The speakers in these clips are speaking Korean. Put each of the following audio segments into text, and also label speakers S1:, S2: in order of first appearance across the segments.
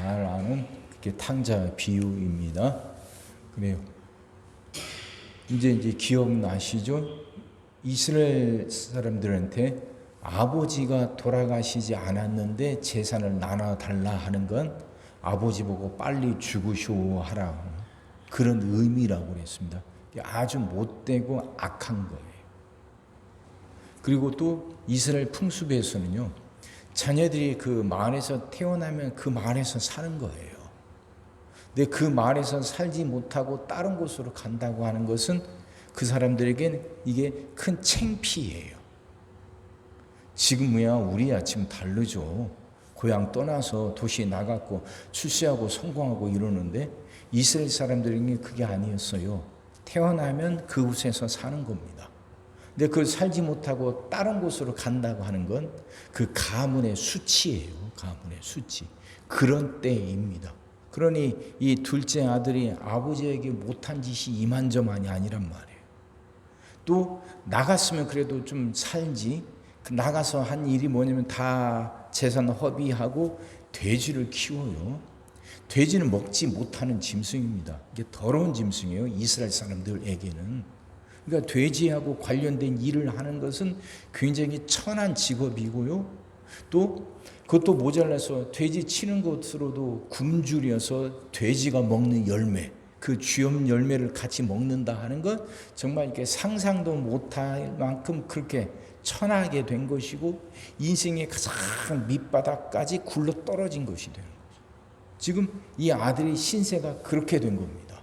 S1: 잘 아는 그게 탕자 비유입니다. 그래요. 이제 기억나시죠? 이스라엘 사람들한테 아버지가 돌아가시지 않았는데 재산을 나눠달라 하는 건 아버지 보고 빨리 죽으시오 하라, 그런 의미라고 그랬습니다. 아주 못되고 악한 거예요. 그리고 또 이스라엘 풍습에서는요, 자녀들이 그 마을에서 태어나면 그 마을에서 사는 거예요. 근데 그 마을에서 살지 못하고 다른 곳으로 간다고 하는 것은 그 사람들에겐 이게 큰 창피예요. 지금이야 우리야 지금 다르죠. 고향 떠나서 도시에 나갔고 출세하고 성공하고 이러는데 이스라엘 사람들에게 그게 아니었어요. 태어나면 그곳에서 사는 겁니다. 근데 그걸 살지 못하고 다른 곳으로 간다고 하는 건 그 가문의 수치예요. 가문의 수치. 그런 때입니다. 그러니 이 둘째 아들이 아버지에게 못한 짓이 이만저만이 아니란 말이에요. 또 나갔으면 그래도 좀 살지, 나가서 한 일이 뭐냐면 다 재산 허비하고 돼지를 키워요. 돼지는 먹지 못하는 짐승입니다. 이게 더러운 짐승이에요, 이스라엘 사람들에게는. 그러니까 돼지하고 관련된 일을 하는 것은 굉장히 천한 직업이고요. 또 그것도 모자라서 돼지 치는 것으로도 굶주려서 돼지가 먹는 열매, 그 쥐염 열매를 같이 먹는다 하는 건 정말 이렇게 상상도 못할 만큼 그렇게 천하게 된 것이고 인생의 가장 밑바닥까지 굴러 떨어진 것이 되는 거죠. 지금 이 아들의 신세가 그렇게 된 겁니다.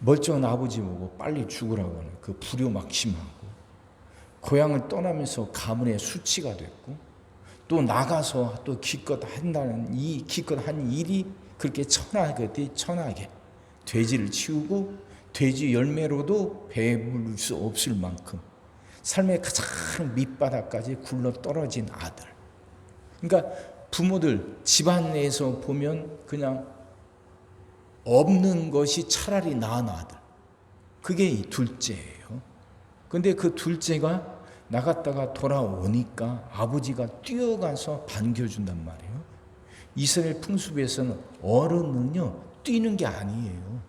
S1: 멀쩡한 아버지 보고 빨리 죽으라고 하는 그 불효막심하고 고향을 떠나면서 가문의 수치가 됐고 또 나가서 또 기껏 한다는 이 기껏 한 일이 그렇게 천하게 돼지를 치우고 돼지 열매로도 배부를 수 없을 만큼 삶의 가장 밑바닥까지 굴러 떨어진 아들. 그러니까 부모들 집안에서 보면 그냥 없는 것이 차라리 나은 아들. 그게 이 둘째예요. 근데 그 둘째가 나갔다가 돌아오니까 아버지가 뛰어가서 반겨준단 말이에요. 이스라엘 풍습에서는 어른은요, 뛰는 게 아니에요.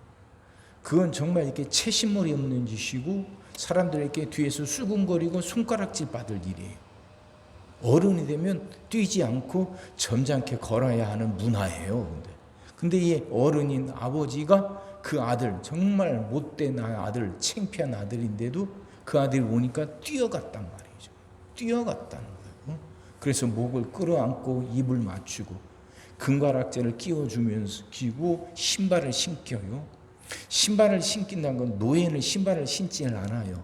S1: 그건 정말 이렇게 채신머리 없는 짓이고 사람들에게 뒤에서 수군거리고 손가락질 받을 일이에요. 어른이 되면 뛰지 않고 점잖게 걸어야 하는 문화예요. 근데 이 어른인 아버지가 그 아들, 정말 못된 아들, 창피한 아들인데도 그 아들이 오니까 뛰어갔단 말이죠. 뛰어갔다는 거예요. 그래서 목을 끌어안고 입을 맞추고 금가락재를 끼워주면서 끼고 신발을 신겨요. 신발을 신긴다는 건 노예는 신발을 신지는 않아요.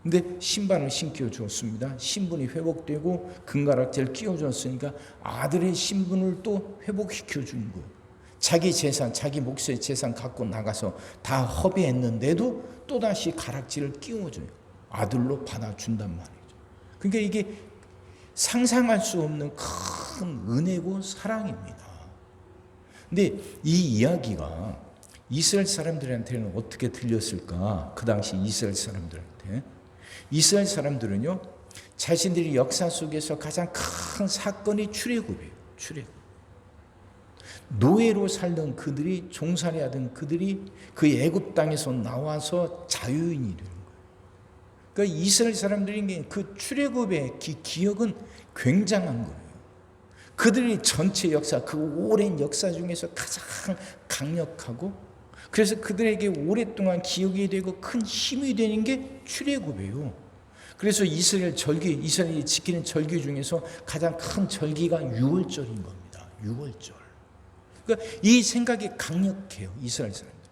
S1: 근데 신발을 신겨주었습니다. 신분이 회복되고 금가락재를 끼워주었으니까 아들의 신분을 또 회복시켜 준 거예요. 자기 재산, 자기 몫의 재산 갖고 나가서 다 허비했는데도 또다시 가락지를 끼워줘요. 아들로 받아준단 말이죠. 그러니까 이게 상상할 수 없는 큰 은혜고 사랑입니다. 근데 이 이야기가 이스라엘 사람들한테는 어떻게 들렸을까? 그 당시 이스라엘 사람들한테. 이스라엘 사람들은요, 자신들이 역사 속에서 가장 큰 사건이 출애굽이에요. 출애굽. 노예로 살던 그들이, 종살이 하던 그들이 그 애굽 땅에서 나와서 자유인이 되는 거예요. 그러니까 이스라엘 사람들에게 그 출애굽의 기억은 굉장한 거예요. 그들이 전체 역사, 그 오랜 역사 중에서 가장 강력하고, 그래서 그들에게 오랫동안 기억이 되고 큰 힘이 되는 게 출애굽이에요. 그래서 이스라엘이 지키는 절기 중에서 가장 큰 절기가 유월절인 겁니다. 유월절. 그러니까 이 생각이 강력해요, 이스라엘 사람들.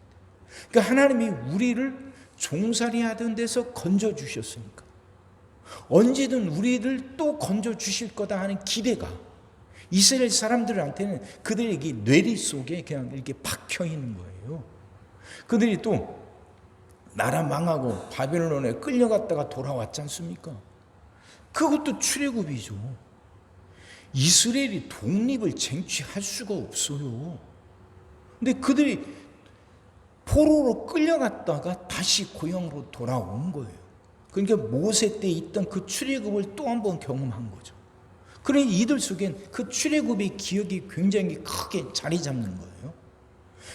S1: 그러니까 하나님이 우리를 종살이 하던 데서 건져 주셨으니까 언제든 우리를 또 건져 주실 거다 하는 기대가 이스라엘 사람들한테는 그들에게 뇌리 속에 그냥 이렇게 박혀 있는 거예요. 그들이 또 나라 망하고 바벨론에 끌려갔다가 돌아왔지 않습니까? 그것도 출애굽이죠. 이스라엘이 독립을 쟁취할 수가 없어요. 근데 그들이 포로로 끌려갔다가 다시 고향으로 돌아온 거예요. 그러니까 모세 때 있던 그 출애굽을 또 한 번 경험한 거죠. 그러니 이들 속엔 그 출애굽의 기억이 굉장히 크게 자리 잡는 거예요.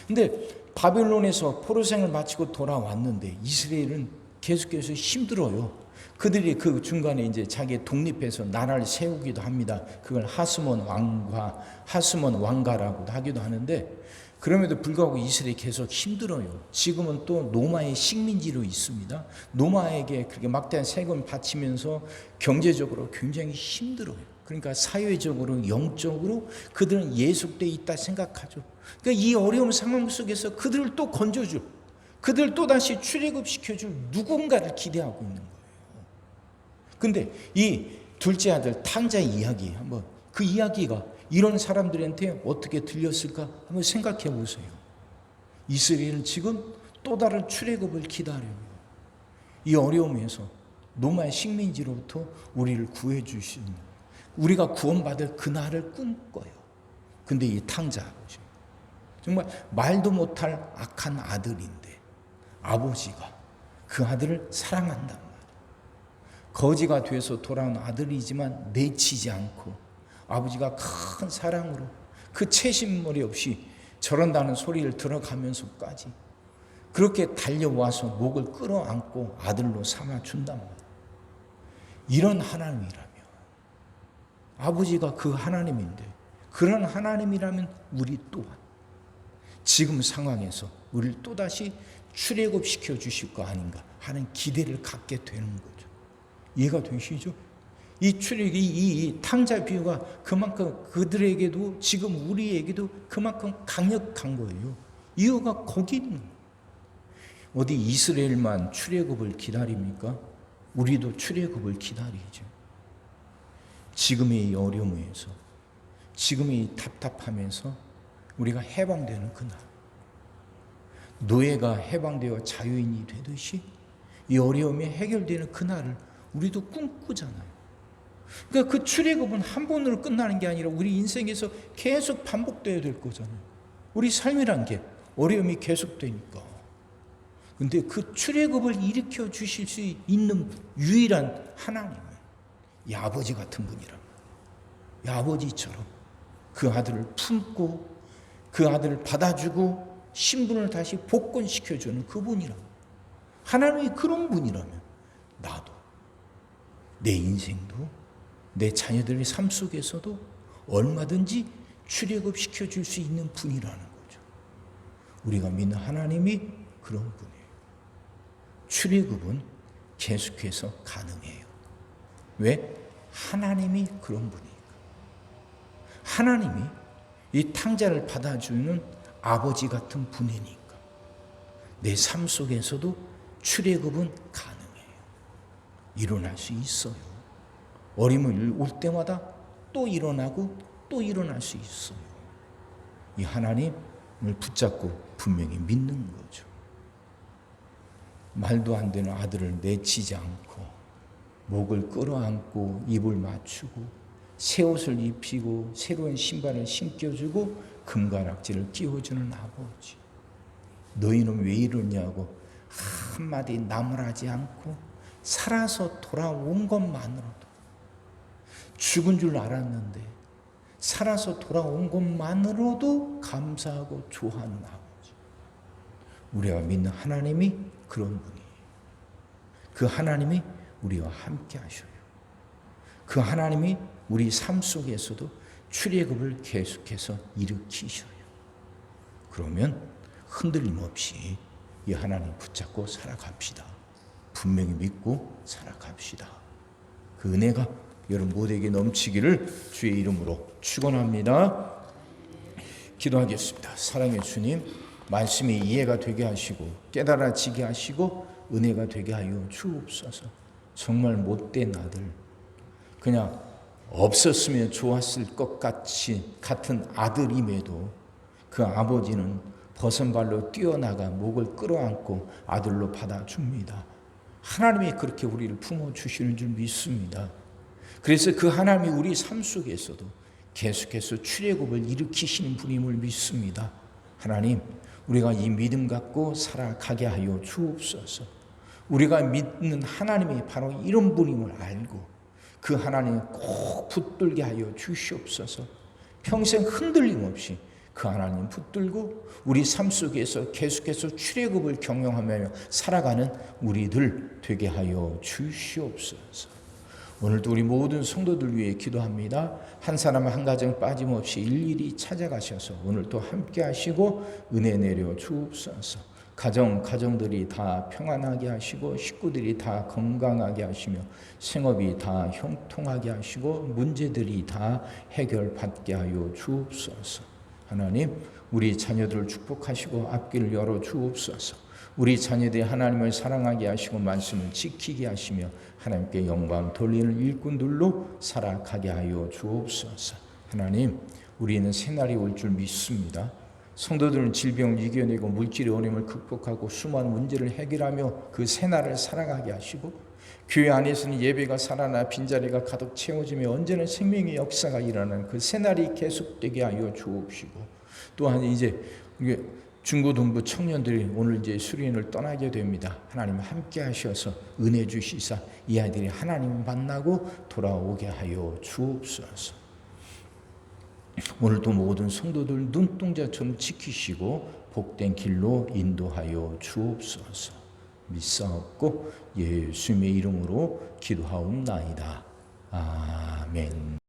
S1: 근데 바벨론에서 포로생을 마치고 돌아왔는데 이스라엘은 계속해서 힘들어요. 그들이 그 중간에 이제 자기 독립해서 나라를 세우기도 합니다. 그걸 하스몬 왕가라고도 하기도 하는데, 그럼에도 불구하고 이스라엘이 계속 힘들어요. 지금은 또 로마의 식민지로 있습니다. 로마에게 그렇게 막대한 세금을 바치면서 경제적으로 굉장히 힘들어요. 그러니까 사회적으로, 영적으로 그들은 예속되어 있다 생각하죠. 그러니까 이 어려운 상황 속에서 그들을 또 건져줄, 그들을 또다시 출애굽시켜줄 누군가를 기대하고 있는 거예요. 근데 이 둘째 아들 탕자 이야기, 한번 그 이야기가 이런 사람들한테 어떻게 들렸을까 한번 생각해 보세요. 이스라엘은 지금 또 다른 출애굽을 기다려요. 이 어려움에서 로마의 식민지로부터 우리를 구해 주신, 우리가 구원받을 그날을 꿈꿔요. 근데 이 탕자 아버지, 정말 말도 못할 악한 아들인데 아버지가 그 아들을 사랑한단 말이에요. 거지가 돼서 돌아온 아들이지만 내치지 않고 아버지가 큰 사랑으로 그 채신머리 없이 저런다는 소리를 들어가면서까지 그렇게 달려와서 목을 끌어안고 아들로 삼아준단 말이에요. 이런 하나님이라면, 아버지가 그 하나님인데 그런 하나님이라면 우리 또한 지금 상황에서 우리를 또다시 출애굽시켜 주실 거 아닌가 하는 기대를 갖게 되는 거죠. 이해가 되시죠? 이 탕자 비유가 그만큼 그들에게도 지금 우리에게도 그만큼 강력한 거예요. 이유가 거기 있는 거예요. 어디 이스라엘만 출애굽을 기다립니까? 우리도 출애굽을 기다리죠. 지금의 이 어려움에서, 지금의 이 답답함에서 우리가 해방되는 그날, 노예가 해방되어 자유인이 되듯이 이 어려움이 해결되는 그날을 우리도 꿈꾸잖아요. 그러니까 그 출애굽은 한 번으로 끝나는 게 아니라 우리 인생에서 계속 반복되어야 될 거잖아요. 우리 삶이란 게 어려움이 계속되니까. 근데 그 출애굽을 일으켜 주실 수 있는 유일한 하나님은 이 아버지 같은 분이란 말이에요. 이 아버지처럼 그 아들을 품고 그 아들을 받아주고 신분을 다시 복권시켜주는 그분이란 말이에요. 하나님이 그런 분이라면 나도, 내 인생도, 내 자녀들의 삶 속에서도 얼마든지 출애굽시켜 줄 수 있는 분이라는 거죠. 우리가 믿는 하나님이 그런 분이에요. 출애굽은 계속해서 가능해요. 왜? 하나님이 그런 분이니까. 하나님이 이 탕자를 받아주는 아버지 같은 분이니까 내 삶 속에서도 출애굽은 가능해요. 일어날 수 있어요. 어림을 올 때마다 또 일어나고 또 일어날 수 있어요. 이 하나님을 붙잡고 분명히 믿는 거죠. 말도 안 되는 아들을 내치지 않고 목을 끌어안고 입을 맞추고 새 옷을 입히고 새로운 신발을 신겨주고 금가락지를 끼워주는 아버지. 너희는 왜 이러냐고 한마디 나무라지 않고 살아서 돌아온 것만으로도, 죽은 줄 알았는데 살아서 돌아온 것만으로도 감사하고 좋아하는 아버지. 우리가 믿는 하나님이 그런 분이에요. 그 하나님이 우리와 함께 하셔요. 그 하나님이 우리 삶 속에서도 출애굽을 계속해서 일으키셔요. 그러면 흔들림 없이 이 하나님 붙잡고 살아갑시다. 분명히 믿고 살아갑시다. 그 은혜가 여러분 모두에게 넘치기를 주의 이름으로 축원합니다. 기도하겠습니다. 사랑의 주님, 말씀이 이해가 되게 하시고 깨달아지게 하시고 은혜가 되게 하여 주옵소서. 정말 못된 아들, 그냥 없었으면 좋았을 것 같은 아들임에도 그 아버지는 버선발로 뛰어나가 목을 끌어안고 아들로 받아줍니다. 하나님이 그렇게 우리를 품어주시는 줄 믿습니다. 그래서 그 하나님이 우리 삶 속에서도 계속해서 출애굽을 일으키시는 분임을 믿습니다. 하나님, 우리가 이 믿음 갖고 살아가게 하여 주옵소서. 우리가 믿는 하나님이 바로 이런 분임을 알고 그 하나님 꼭 붙들게 하여 주시옵소서. 평생 흔들림 없이 그 하나님 붙들고 우리 삶 속에서 계속해서 출애굽을 경영하며 살아가는 우리들 되게 하여 주시옵소서. 오늘도 우리 모든 성도들 위해 기도합니다. 한 사람 한 가정 빠짐없이 일일이 찾아가셔서 오늘도 함께 하시고 은혜 내려 주옵소서. 가정들이 다 평안하게 하시고 식구들이 다 건강하게 하시며 생업이 다 형통하게 하시고 문제들이 다 해결받게 하여 주옵소서. 하나님, 우리 자녀들을 축복하시고 앞길을 열어 주옵소서. 우리 자녀들이 하나님을 사랑하게 하시고 말씀을 지키게 하시며 하나님께 영광 돌리는 일꾼들로 살아가게 하여 주옵소서. 하나님, 우리는 새날이 올 줄 믿습니다. 성도들은 질병을 이겨내고 물질의 어려움을 극복하고 수많은 문제를 해결하며 그 새날을 살아가게 하시고 교회 안에서는 예배가 살아나 빈자리가 가득 채워지며 언제나 생명의 역사가 일어나는 그 새날이 계속되게 하여 주옵시고 또한 이제 중고등부 청년들이 오늘 이제 수련을 떠나게 됩니다. 하나님 함께 하셔서 은혜 주시사 이 아이들이 하나님 만나고 돌아오게 하여 주옵소서. 오늘도 모든 성도들 눈동자처럼 지키시고 복된 길로 인도하여 주옵소서. 믿사옵고 예수님의 이름으로 기도하옵나이다. 아멘.